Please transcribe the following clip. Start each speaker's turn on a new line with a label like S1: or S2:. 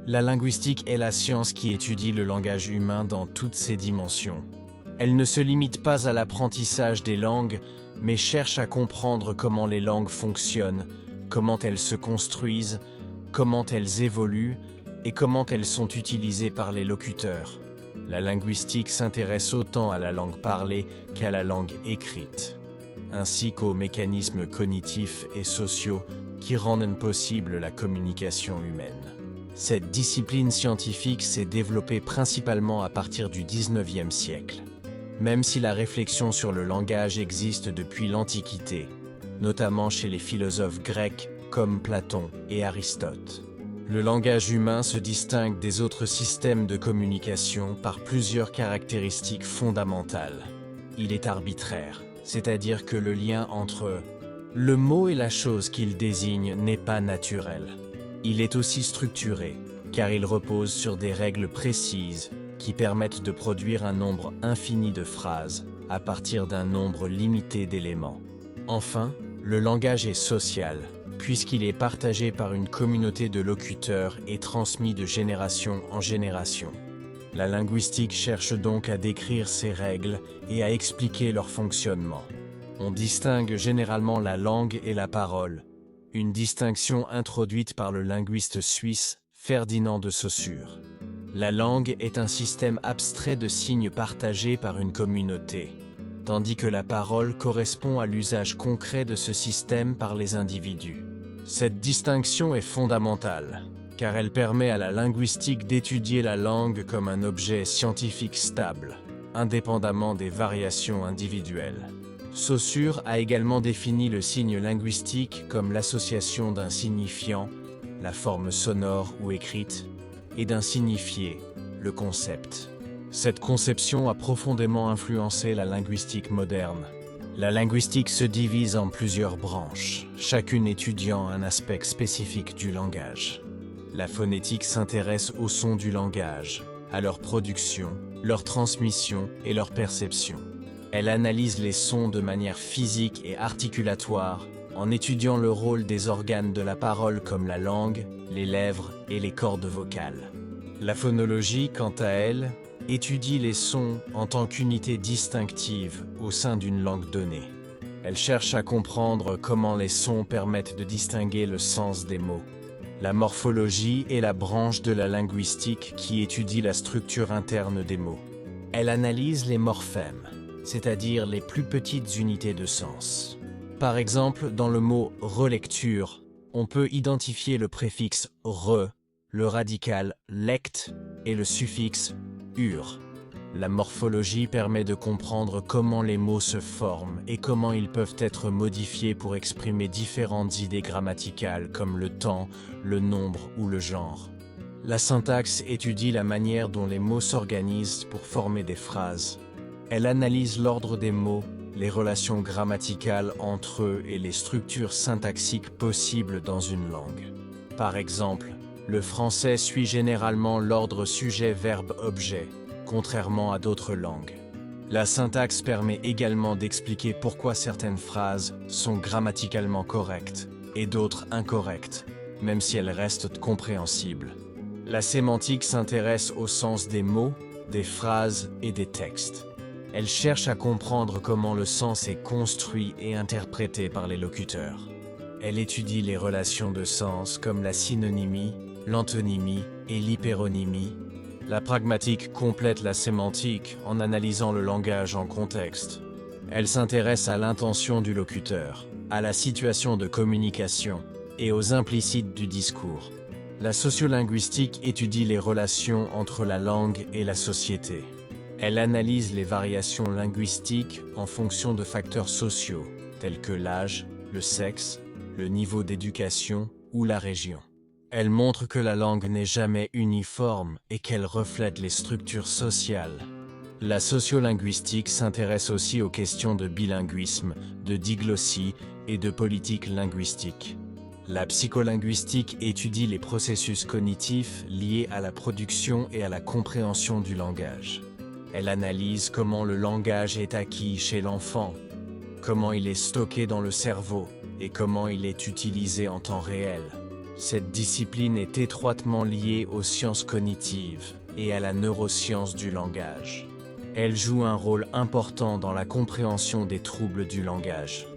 S1: La linguistique est la science qui étudie le langage humain dans toutes ses dimensions. Elle ne se limite pas à l'apprentissage des langues, mais cherche à comprendre comment les langues fonctionnent, comment elles se construisent, comment elles évoluent et comment elles sont utilisées par les locuteurs. La linguistique s'intéresse autant à la langue parlée qu'à la langue écrite, ainsi qu'aux mécanismes cognitifs et sociaux qui rendent possible la communication humaine. Cette discipline scientifique s'est développée principalement à partir du XIXe siècle, même si la réflexion sur le langage existe depuis l'Antiquité, notamment chez les philosophes grecs comme Platon et Aristote. Le langage humain se distingue des autres systèmes de communication par plusieurs caractéristiques fondamentales. Il est arbitraire, c'est-à-dire que le lien entre le mot et la chose qu'il désigne n'est pas naturel. Il est aussi structuré, car il repose sur des règles précises qui permettent de produire un nombre infini de phrases à partir d'un nombre limité d'éléments. Enfin, le langage est social, puisqu'il est partagé par une communauté de locuteurs et transmis de génération en génération. La linguistique cherche donc à décrire ces règles et à expliquer leur fonctionnement. On distingue généralement la langue et la parole, une distinction introduite par le linguiste suisse Ferdinand de Saussure. La langue est un système abstrait de signes partagés par une communauté, tandis que la parole correspond à l'usage concret de ce système par les individus. Cette distinction est fondamentale, car elle permet à la linguistique d'étudier la langue comme un objet scientifique stable, indépendamment des variations individuelles. Saussure a également défini le signe linguistique comme l'association d'un signifiant, la forme sonore ou écrite, et d'un signifié, le concept. Cette conception a profondément influencé la linguistique moderne. La linguistique se divise en plusieurs branches, chacune étudiant un aspect spécifique du langage. La phonétique s'intéresse aux sons du langage, à leur production, leur transmission et leur perception. Elle analyse les sons de manière physique et articulatoire, en étudiant le rôle des organes de la parole comme la langue, les lèvres et les cordes vocales. La phonologie, quant à elle, étudie les sons en tant qu'unité distinctive au sein d'une langue donnée. Elle cherche à comprendre comment les sons permettent de distinguer le sens des mots. La morphologie est la branche de la linguistique qui étudie la structure interne des mots. Elle analyse les morphèmes, c'est-à-dire les plus petites unités de sens. Par exemple, dans le mot « relecture », on peut identifier le préfixe « re », le radical « lect » et le suffixe « ur ». La morphologie permet de comprendre comment les mots se forment et comment ils peuvent être modifiés pour exprimer différentes idées grammaticales comme le temps, le nombre ou le genre. La syntaxe étudie la manière dont les mots s'organisent pour former des phrases. Elle analyse l'ordre des mots, les relations grammaticales entre eux et les structures syntaxiques possibles dans une langue. Par exemple, le français suit généralement l'ordre sujet-verbe-objet, contrairement à d'autres langues. La syntaxe permet également d'expliquer pourquoi certaines phrases sont grammaticalement correctes et d'autres incorrectes, même si elles restent compréhensibles. La sémantique s'intéresse au sens des mots, des phrases et des textes. Elle cherche à comprendre comment le sens est construit et interprété par les locuteurs. Elle étudie les relations de sens comme la synonymie, l'antonymie et l'hyperonymie. La pragmatique complète la sémantique en analysant le langage en contexte. Elle s'intéresse à l'intention du locuteur, à la situation de communication et aux implicites du discours. La sociolinguistique étudie les relations entre la langue et la société. Elle analyse les variations linguistiques en fonction de facteurs sociaux, tels que l'âge, le sexe, le niveau d'éducation ou la région. Elle montre que la langue n'est jamais uniforme et qu'elle reflète les structures sociales. La sociolinguistique s'intéresse aussi aux questions de bilinguisme, de diglossie et de politique linguistique. La psycholinguistique étudie les processus cognitifs liés à la production et à la compréhension du langage. Elle analyse comment le langage est acquis chez l'enfant, comment il est stocké dans le cerveau et comment il est utilisé en temps réel. Cette discipline est étroitement liée aux sciences cognitives et à la neuroscience du langage. Elle joue un rôle important dans la compréhension des troubles du langage.